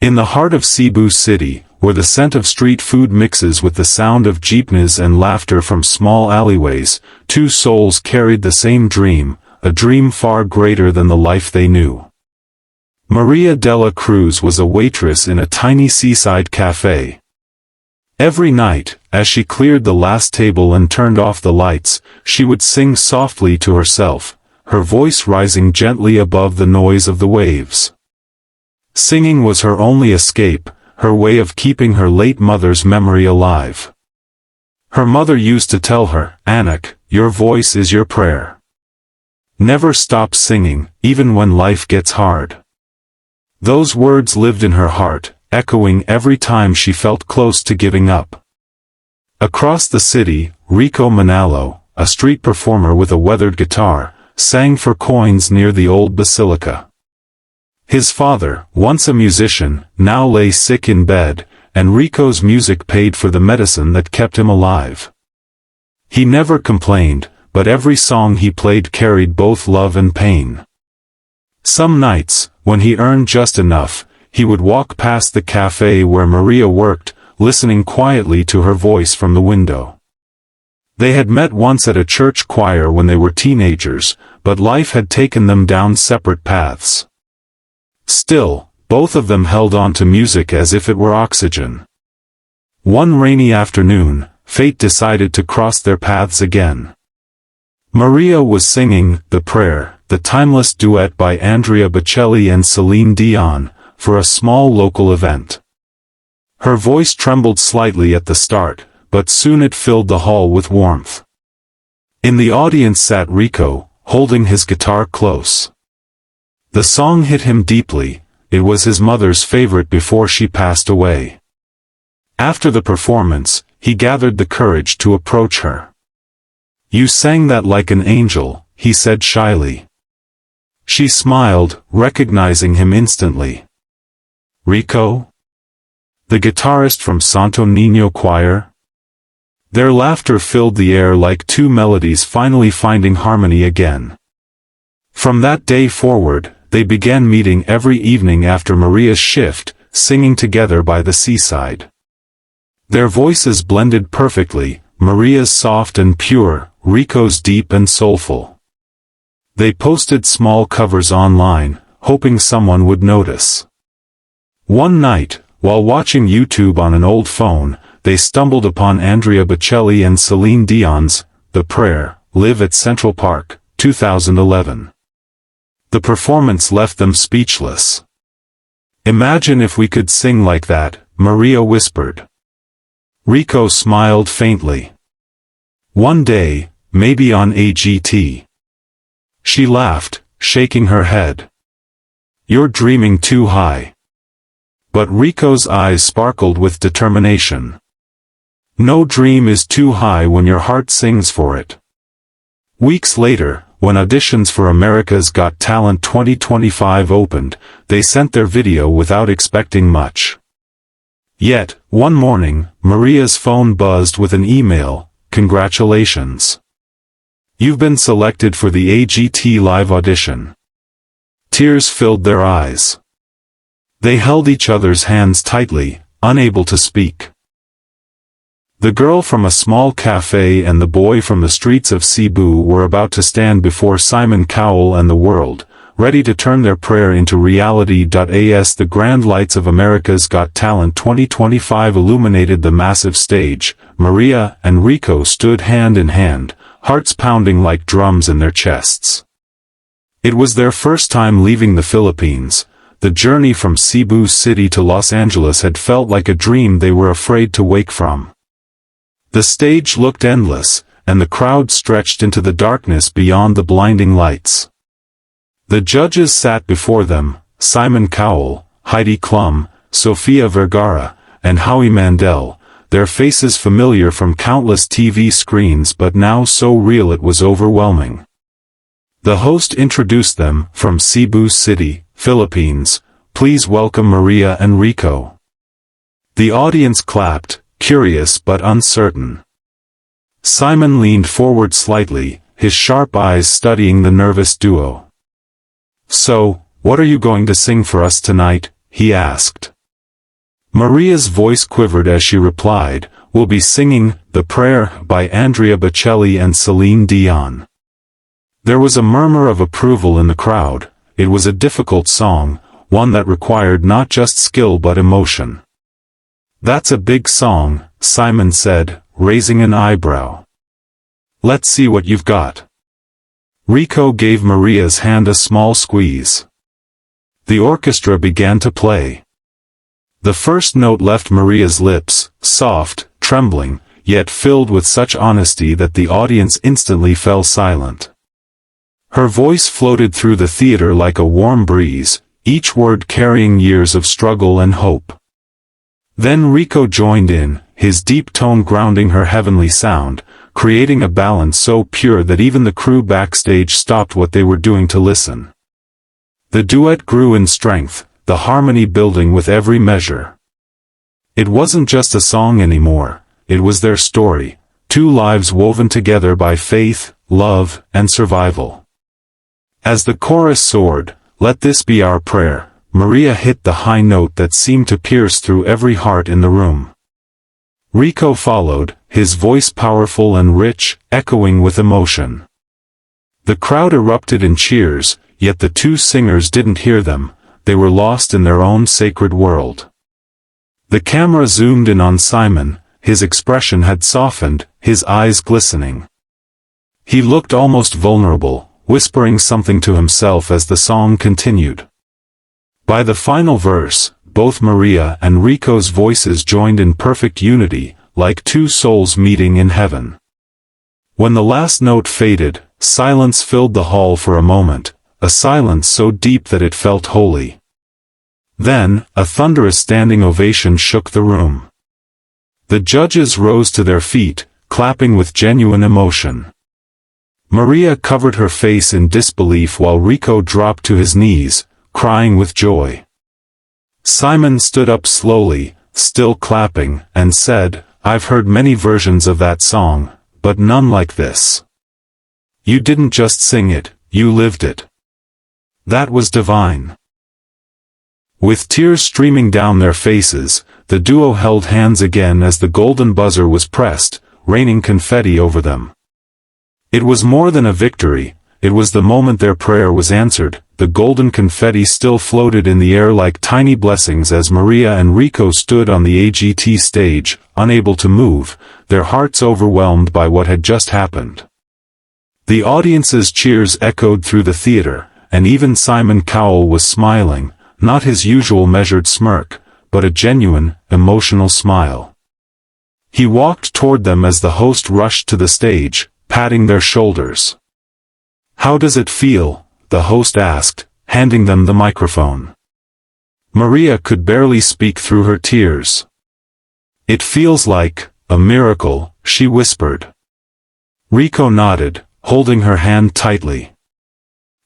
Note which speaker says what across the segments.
Speaker 1: In the heart of Cebu City, where the scent of street food mixes with the sound of jeepneys and laughter from small alleyways, two souls carried the same dream, a dream far greater than the life they knew. Maria de la Cruz was a waitress in a tiny seaside café. Every night, as she cleared the last table and turned off the lights, she would sing softly to herself, her voice rising gently above the noise of the waves. Singing was her only escape, her way of keeping her late mother's memory alive. Her mother used to tell her, "Anak, your voice is your prayer. Never stop singing, even when life gets hard." Those words lived in her heart, echoing every time she felt close to giving up. Across the city, Rico Manalo, a street performer with a weathered guitar, sang for coins near the old basilica. His father, once a musician, now lay sick in bed, and Rico's music paid for the medicine that kept him alive. He never complained, but every song he played carried both love and pain. Some nights, when he earned just enough, he would walk past the cafe where Maria worked, listening quietly to her voice from the window. They had met once at a church choir when they were teenagers, but life had taken them down separate paths. Still, both of them held on to music as if it were oxygen. One rainy afternoon, fate decided to cross their paths again. Maria was singing "The Prayer," the timeless duet by Andrea Bocelli and Céline Dion, for a small local event. Her voice trembled slightly at the start, but soon it filled the hall with warmth. In the audience sat Rico, holding his guitar close. The song hit him deeply. It was his mother's favorite before she passed away. After the performance, he gathered the courage to approach her. "You sang that like an angel," he said shyly. She smiled, recognizing him instantly. "Rico? The guitarist from Santo Niño Choir?" Their laughter filled the air like two melodies finally finding harmony again. From that day forward, they began meeting every evening after Maria's shift, singing together by the seaside. Their voices blended perfectly, Maria's soft and pure, Rico's deep and soulful. They posted small covers online, hoping someone would notice. One night, while watching YouTube on an old phone, they stumbled upon Andrea Bocelli and Céline Dion's "The Prayer," live at Central Park, 2011. The performance left them speechless. "Imagine if we could sing like that," Maria whispered. Rico smiled faintly. "One day, maybe on AGT." She laughed, shaking her head. "You're dreaming too high." But Rico's eyes sparkled with determination. "No dream is too high when your heart sings for it." Weeks later, when auditions for America's Got Talent 2025 opened, they sent their video without expecting much. Yet, one morning, Maria's phone buzzed with an email, "Congratulations. You've been selected for the AGT live audition." Tears filled their eyes. They held each other's hands tightly, unable to speak. The girl from a small cafe and the boy from the streets of Cebu were about to stand before Simon Cowell and the world, ready to turn their prayer into reality. As the grand lights of America's Got Talent 2025 illuminated the massive stage, Maria and Rico stood hand in hand, hearts pounding like drums in their chests. It was their first time leaving the Philippines. The journey from Cebu City to Los Angeles had felt like a dream they were afraid to wake from. The stage looked endless, and the crowd stretched into the darkness beyond the blinding lights. The judges sat before them, Simon Cowell, Heidi Klum, Sofia Vergara, and Howie Mandel, their faces familiar from countless TV screens but now so real it was overwhelming. The host introduced them, "From Cebu City, Philippines, please welcome Maria and Rico." The audience clapped, curious but uncertain. Simon leaned forward slightly, his sharp eyes studying the nervous duo. "So, what are you going to sing for us tonight?" he asked. Maria's voice quivered as she replied, "We'll be singing The Prayer by Andrea Bocelli and Céline Dion." There was a murmur of approval in the crowd. It was a difficult song, one that required not just skill but emotion. "That's a big song," Simon said, raising an eyebrow. "Let's see what you've got." Rico gave Maria's hand a small squeeze. The orchestra began to play. The first note left Maria's lips, soft, trembling, yet filled with such honesty that the audience instantly fell silent. Her voice floated through the theater like a warm breeze, each word carrying years of struggle and hope. Then Rico joined in, his deep tone grounding her heavenly sound, creating a balance so pure that even the crew backstage stopped what they were doing to listen. The duet grew in strength, the harmony building with every measure. It wasn't just a song anymore, it was their story, two lives woven together by faith, love, and survival. As the chorus soared, "Let this be our prayer," Maria hit the high note that seemed to pierce through every heart in the room. Rico followed, his voice powerful and rich, echoing with emotion. The crowd erupted in cheers, yet the two singers didn't hear them, they were lost in their own sacred world. The camera zoomed in on Simon, his expression had softened, his eyes glistening. He looked almost vulnerable, whispering something to himself as the song continued. By the final verse, both Maria and Rico's voices joined in perfect unity, like two souls meeting in heaven. When the last note faded, silence filled the hall for a moment, a silence so deep that it felt holy. Then, a thunderous standing ovation shook the room. The judges rose to their feet, clapping with genuine emotion. Maria covered her face in disbelief while Rico dropped to his knees, crying with joy. Simon stood up slowly, still clapping, and said, "I've heard many versions of that song, but none like this. You didn't just sing it, you lived it. That was divine." With tears streaming down their faces, the duo held hands again as the golden buzzer was pressed, raining confetti over them. It was more than a victory, it was the moment their prayer was answered. The golden confetti still floated in the air like tiny blessings as Maria and Rico stood on the AGT stage, unable to move, their hearts overwhelmed by what had just happened. The audience's cheers echoed through the theater, and even Simon Cowell was smiling, not his usual measured smirk, but a genuine, emotional smile. He walked toward them as the host rushed to the stage, patting their shoulders. "How does it feel?" the host asked, handing them the microphone. Maria could barely speak through her tears. "It feels like a miracle," she whispered. Rico nodded, holding her hand tightly.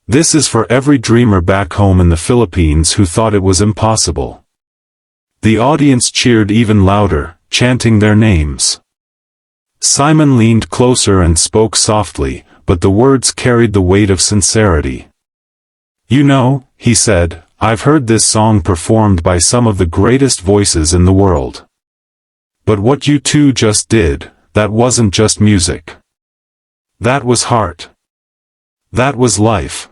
Speaker 1: "This is for every dreamer back home in the Philippines who thought it was impossible." The audience cheered even louder, chanting their names. Simon leaned closer and spoke softly, but the words carried the weight of sincerity. "You know," he said, "I've heard this song performed by some of the greatest voices in the world. But what you two just did, that wasn't just music. That was heart. That was life."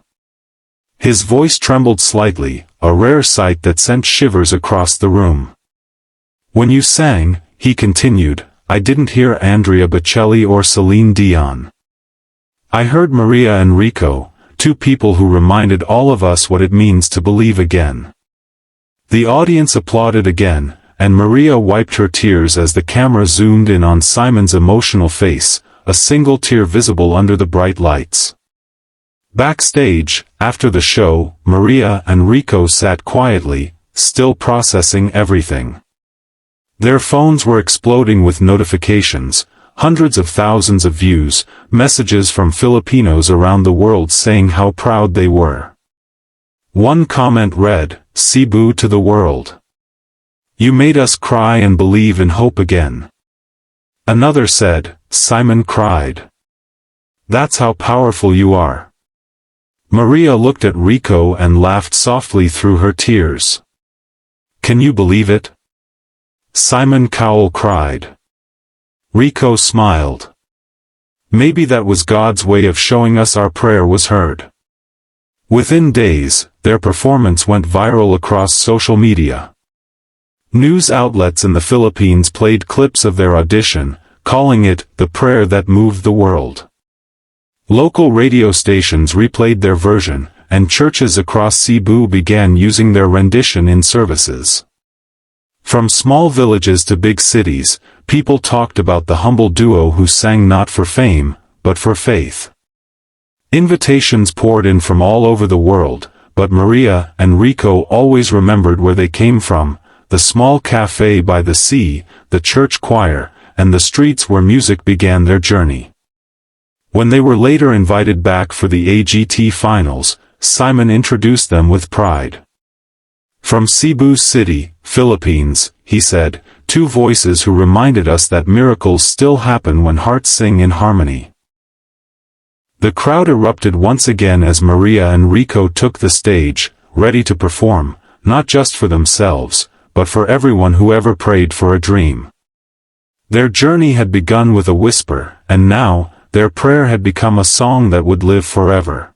Speaker 1: His voice trembled slightly, a rare sight that sent shivers across the room. "When you sang," he continued, "I didn't hear Andrea Bocelli or Céline Dion. I heard Maria and Rico, two people who reminded all of us what it means to believe again." The audience applauded again, and Maria wiped her tears as the camera zoomed in on Simon's emotional face, a single tear visible under the bright lights. Backstage, after the show, Maria and Rico sat quietly, still processing everything. Their phones were exploding with notifications, hundreds of thousands of views, messages from Filipinos around the world saying how proud they were. One comment read, "Cebu to the world. You made us cry and believe in hope again." Another said, "Simon cried. That's how powerful you are." Maria looked at Rico and laughed softly through her tears. "Can you believe it? Simon Cowell cried. Rico smiled. Maybe that was God's way of showing us our prayer was heard. Within days, their performance went viral across social media. News outlets in the Philippines played clips of their audition, calling it the prayer that moved the world. Local radio stations replayed their version, and churches across Cebu began using their rendition in services. From small villages to big cities, people talked about the humble duo who sang not for fame, but for faith. Invitations poured in from all over the world, but Maria and Rico always remembered where they came from: the small cafe by the sea, the church choir, and the streets where music began their journey. When they were later invited back for the AGT finals, Simon introduced them with pride. From Cebu City, Philippines, he said, two voices who reminded us that miracles still happen when hearts sing in harmony. The crowd erupted once again as Maria and Rico took the stage, ready to perform, not just for themselves, but for everyone who ever prayed for a dream. Their journey had begun with a whisper, and now, their prayer had become a song that would live forever.